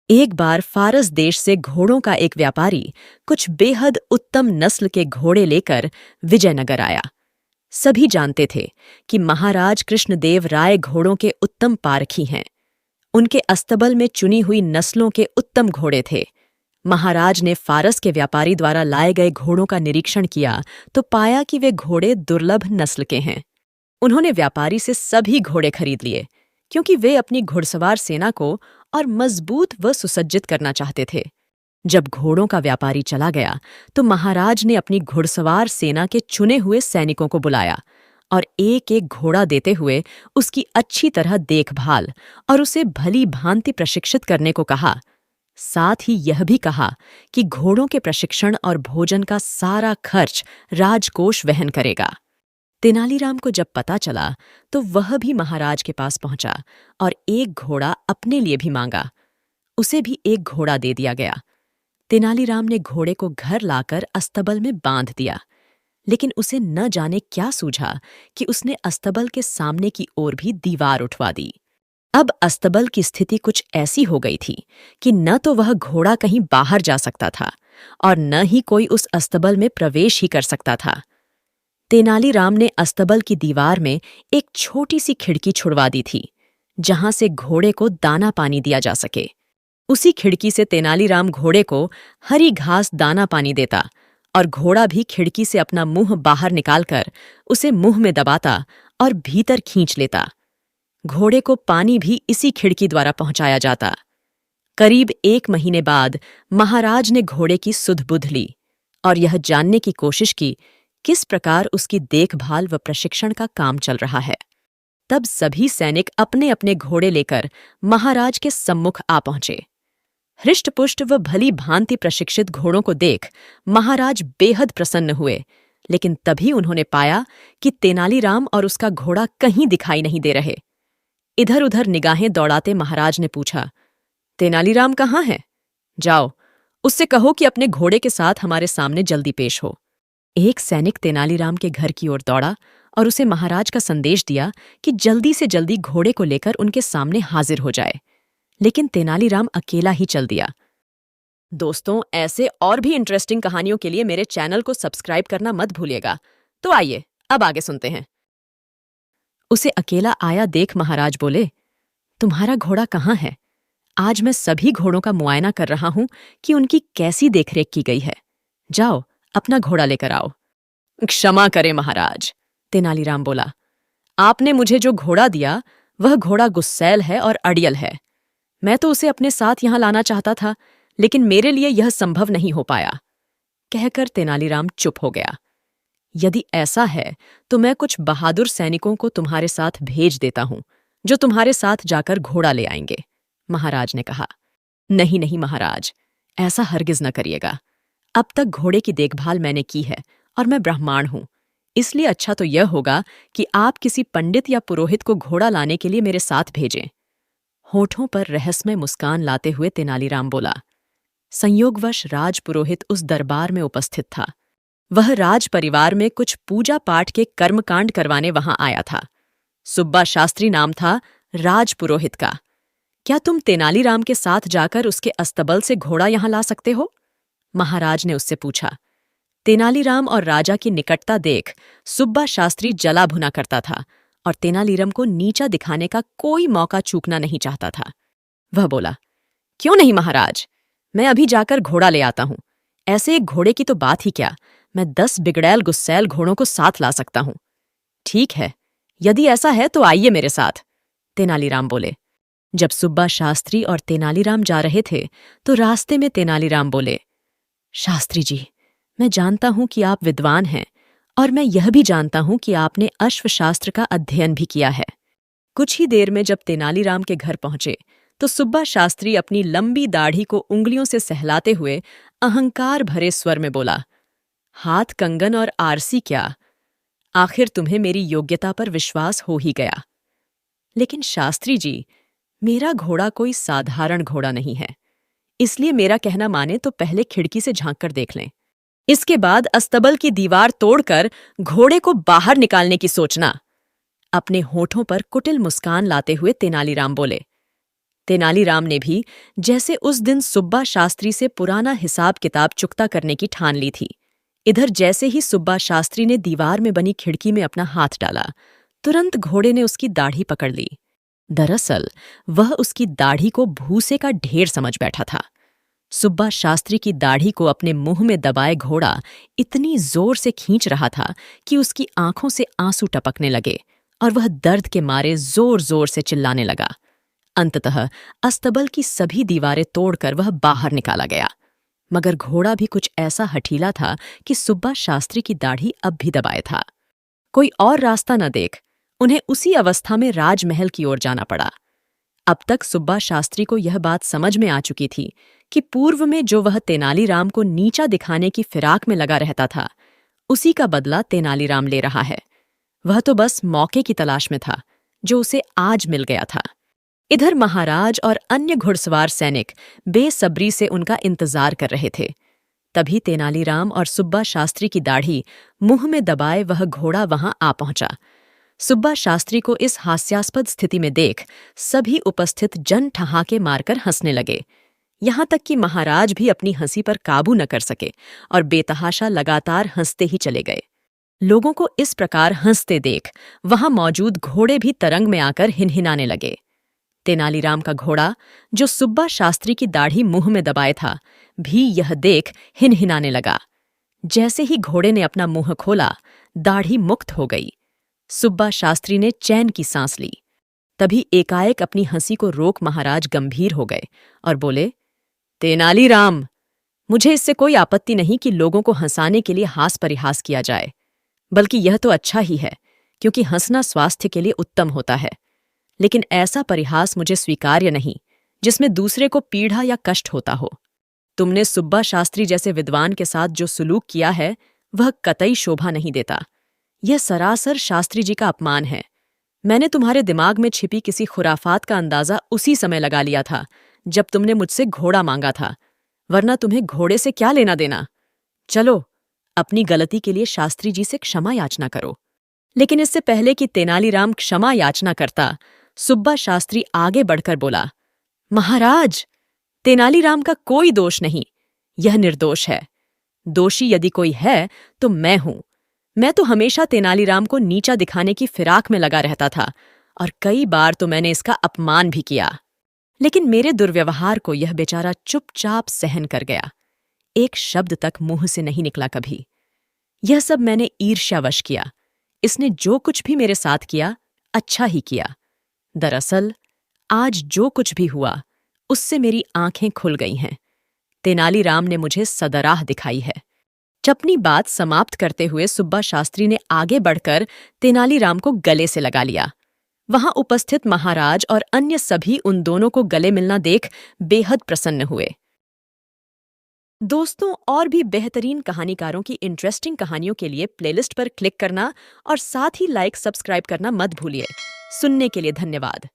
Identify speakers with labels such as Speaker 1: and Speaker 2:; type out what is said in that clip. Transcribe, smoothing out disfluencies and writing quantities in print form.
Speaker 1: एक बार फारस देश से घोड़ों का एक व्यापारी कुछ बेहद उत्तम नस्ल के घोड़े लेकर विजयनगर आया। सभी जानते थे कि महाराज कृष्णदेव राय घोड़ों के उत्तम पारखी हैं। उनके अस्तबल में चुनी हुई नस्लों के उत्तम घोड़े थे। महाराज ने फारस के व्यापारी द्वारा लाए गए घोड़ों का निरीक्षण किया तो पाया कि वे घोड़े दुर्लभ नस्ल के हैं। उन्होंने व्यापारी से सभी घोड़े खरीद लिए क्योंकि वे अपनी घुड़सवार सेना को और मजबूत व सुसज्जित करना चाहते थे। जब घोड़ों का व्यापारी चला गया तो महाराज ने अपनी घुड़सवार सेना के चुने हुए सैनिकों को बुलाया और एक एक घोड़ा देते हुए उसकी अच्छी तरह देखभाल और उसे भली भांति प्रशिक्षित करने को कहा। साथ ही यह भी कहा कि घोड़ों के प्रशिक्षण और भोजन का सारा खर्च राजकोष वहन करेगा। तेनालीराम को जब पता चला तो वह भी महाराज के पास पहुंचा और एक घोड़ा अपने लिए भी मांगा। उसे भी एक घोड़ा दे दिया गया। तेनालीराम ने घोड़े को घर लाकर अस्तबल में बांध दिया, लेकिन उसे न जाने क्या सूझा कि उसने अस्तबल के सामने की ओर भी दीवार उठवा दी। अब अस्तबल की स्थिति कुछ ऐसी हो गई थी कि न तो वह घोड़ा कहीं बाहर जा सकता था और न ही कोई उस अस्तबल में प्रवेश ही कर सकता था। तेनालीराम ने अस्तबल की दीवार में एक छोटी सी खिड़की छुड़वा दी थी, जहां से घोड़े को दाना पानी दिया जा सके। उसी खिड़की से तेनालीराम घोड़े को हरी घास दाना पानी देता और घोड़ा भी खिड़की से अपना मुंह बाहर निकालकर उसे मुंह में दबाता और भीतर खींच लेता। घोड़े को पानी भी इसी खिड़की द्वारा पहुंचाया जाता। करीब 1 महीने बाद महाराज ने घोड़े की सुध-बुध ली और यह जानने की कोशिश की किस प्रकार उसकी देखभाल व प्रशिक्षण का काम चल रहा है। तब सभी सैनिक अपने अपने घोड़े लेकर महाराज के सम्मुख आ पहुंचे। हृष्टपुष्ट व भली भांति प्रशिक्षित घोड़ों को देख महाराज बेहद प्रसन्न हुए, लेकिन तभी उन्होंने पाया कि तेनालीराम और उसका घोड़ा कहीं दिखाई नहीं दे रहे। इधर उधर निगाहें दौड़ाते महाराज ने पूछा, तेनालीराम कहाँ है? जाओ, उससे कहो कि अपने घोड़े के साथ हमारे सामने जल्दी पेश हो। एक सैनिक तेनालीराम के घर की ओर दौड़ा और उसे महाराज का संदेश दिया कि जल्दी से जल्दी घोड़े को लेकर उनके सामने हाजिर हो जाए, लेकिन तेनालीराम अकेला ही चल दिया। दोस्तों, ऐसे और भी इंटरेस्टिंग कहानियों के लिए मेरे चैनल को सब्सक्राइब करना मत भूलिएगा। तो आइए अब आगे सुनते हैं। उसे अकेला आया देख महाराज बोले, तुम्हारा घोड़ा कहाँ है? आज मैं सभी घोड़ों का मुआयना कर रहा हूं कि उनकी कैसी देखरेख की गई है। जाओ, अपना घोड़ा लेकर आओ। क्षमा करें महाराज, तेनालीराम बोला। आपने मुझे जो घोड़ा दिया वह घोड़ा गुस्सैल है और अड़ियल है। मैं तो उसे अपने साथ यहां लाना चाहता था, लेकिन मेरे लिए यह संभव नहीं हो पाया। कहकर तेनालीराम चुप हो गया। यदि ऐसा है तो मैं कुछ बहादुर सैनिकों को तुम्हारे साथ भेज देता हूं, जो तुम्हारे साथ जाकर घोड़ा ले आएंगे, महाराज ने कहा। नहीं नहीं महाराज, ऐसा हरगिज न करिएगा। अब तक घोड़े की देखभाल मैंने की है और मैं ब्राह्मण हूं, इसलिए अच्छा तो यह होगा कि आप किसी पंडित या पुरोहित को घोड़ा लाने के लिए मेरे साथ भेजें। होठों पर रहस्यमय मुस्कान लाते हुए तेनालीराम बोला। संयोगवश राज पुरोहित उस दरबार में उपस्थित था। वह राज परिवार में कुछ पूजा पाठ के कर्मकांड करवाने वहां आया था। सुब्बा शास्त्री नाम था राज पुरोहित का। क्या तुम तेनालीराम के साथ जाकर उसके अस्तबल से घोड़ा यहां ला सकते हो? महाराज ने उससे पूछा। तेनालीराम और राजा की निकटता देख सुब्बा शास्त्री जला भुना करता था और तेनालीराम को नीचा दिखाने का कोई मौका चूकना नहीं चाहता था। वह बोला, क्यों नहीं महाराज, मैं अभी जाकर घोड़ा ले आता हूं। ऐसे एक घोड़े की तो बात ही क्या, मैं 10 बिगड़ैल गुस्सैल घोड़ों को साथ ला सकता हूं। ठीक है, यदि ऐसा है तो आइए मेरे साथ, तेनालीराम बोले। जब सुब्बा शास्त्री और तेनालीराम जा रहे थे तो रास्ते में तेनालीराम बोले, शास्त्री जी, मैं जानता हूं कि आप विद्वान हैं और मैं यह भी जानता हूं कि आपने अश्वशास्त्र का अध्ययन भी किया है। कुछ ही देर में जब तेनालीराम के घर पहुंचे तो सुब्बा शास्त्री अपनी लंबी दाढ़ी को उंगलियों से सहलाते हुए अहंकार भरे स्वर में बोला, हाथ कंगन और आरसी क्या, आखिर तुम्हें मेरी योग्यता पर विश्वास हो ही गया। लेकिन शास्त्री जी, मेरा घोड़ा कोई साधारण घोड़ा नहीं है, इसलिए मेरा कहना माने तो पहले खिड़की से झांक कर देख लें। इसके बाद अस्तबल की दीवार तोड़कर घोड़े को बाहर निकालने की सोचना। अपने होठों पर कुटिल मुस्कान लाते हुए तेनालीराम बोले। तेनालीराम ने भी जैसे उस दिन सुब्बा शास्त्री से पुराना हिसाब किताब चुकता करने की ठान ली थी। इधर जैसे ही सुब्बा शास्त्री ने दीवार में बनी खिड़की में अपना हाथ डाला, तुरंत घोड़े ने उसकी दाढ़ी पकड़ ली। दरअसल वह उसकी दाढ़ी को भूसे का ढेर समझ बैठा था। सुब्बा शास्त्री की दाढ़ी को अपने मुंह में दबाए घोड़ा इतनी जोर से खींच रहा था कि उसकी आंखों से आंसू टपकने लगे और वह दर्द के मारे जोर जोर से चिल्लाने लगा। अंततः अस्तबल की सभी दीवारें तोड़कर वह बाहर निकाला गया, मगर घोड़ा भी कुछ ऐसा हठीला था कि सुब्बा शास्त्री की दाढ़ी अब भी दबाए था। कोई और रास्ता न देख उन्हें उसी अवस्था में राजमहल की ओर जाना पड़ा। अब तक सुब्बा शास्त्री को यह बात समझ में आ चुकी थी कि पूर्व में जो वह तेनालीराम को नीचा दिखाने की फिराक में लगा रहता था, उसी का बदला तेनालीराम ले रहा है। वह तो बस मौके की तलाश में था, जो उसे आज मिल गया था। इधर महाराज और अन्य घुड़सवार सैनिक बेसब्री से उनका इंतजार कर रहे थे। तभी तेनालीराम और सुब्बा शास्त्री की दाढ़ी मुंह में दबाए वह घोड़ा वहां आ पहुंचा। सुब्बा शास्त्री को इस हास्यास्पद स्थिति में देख सभी उपस्थित जन ठहाके मारकर हंसने लगे। यहां तक कि महाराज भी अपनी हंसी पर काबू न कर सके और बेतहाशा लगातार हंसते ही चले गए। लोगों को इस प्रकार हंसते देख वहां मौजूद घोड़े भी तरंग में आकर हिनहिनाने लगे। तेनालीराम का घोड़ा, जो सुब्बा शास्त्री की दाढ़ी मुंह में दबाए था, भी यह देख हिनहिनाने लगा। जैसे ही घोड़े ने अपना मुंह खोला, दाढ़ी मुक्त हो गई। सुब्बा शास्त्री ने चैन की सांस ली। तभी एकाएक अपनी हंसी को रोक महाराज गंभीर हो गए और बोले, तेनालीराम, मुझे इससे कोई आपत्ति नहीं कि लोगों को हंसाने के लिए हास परिहास किया जाए, बल्कि यह तो अच्छा ही है, क्योंकि हंसना स्वास्थ्य के लिए उत्तम होता है। लेकिन ऐसा परिहास मुझे स्वीकार्य नहीं जिसमें दूसरे को पीड़ा या कष्ट होता हो। तुमने सुब्बा शास्त्री जैसे विद्वान के साथ जो सुलूक किया है, वह कतई शोभा नहीं देता। यह सरासर शास्त्री जी का अपमान है। मैंने तुम्हारे दिमाग में छिपी किसी खुराफात का अंदाजा उसी समय लगा लिया था जब तुमने मुझसे घोड़ा मांगा था, वरना तुम्हें घोड़े से क्या लेना देना। चलो, अपनी गलती के लिए शास्त्री जी से क्षमा याचना करो। लेकिन इससे पहले कि तेनालीराम क्षमा याचना करता, सुब्बा शास्त्री आगे बढ़कर बोला, महाराज, तेनालीराम का कोई दोष नहीं, यह निर्दोष है। दोषी यदि कोई है तो मैं हूं। मैं तो हमेशा तेनालीराम को नीचा दिखाने की फिराक में लगा रहता था और कई बार तो मैंने इसका अपमान भी किया, लेकिन मेरे दुर्व्यवहार को यह बेचारा चुपचाप सहन कर गया। एक शब्द तक मुंह से नहीं निकला कभी। यह सब मैंने ईर्ष्यावश किया। इसने जो कुछ भी मेरे साथ किया, अच्छा ही किया। दरअसल आज जो कुछ भी हुआ, उससे मेरी आंखें खुल गई हैं। तेनालीराम ने मुझे सदराह दिखाई है। अपनी बात समाप्त करते हुए सुब्बा शास्त्री ने आगे बढ़कर तेनालीराम को गले से लगा लिया। वहां उपस्थित महाराज और अन्य सभी उन दोनों को गले मिलना देख बेहद प्रसन्न हुए। दोस्तों, और भी बेहतरीन कहानीकारों की इंटरेस्टिंग कहानियों के लिए प्लेलिस्ट पर क्लिक करना और साथ ही लाइक सब्सक्राइब करना मत भूलिए। सुनने के लिए धन्यवाद।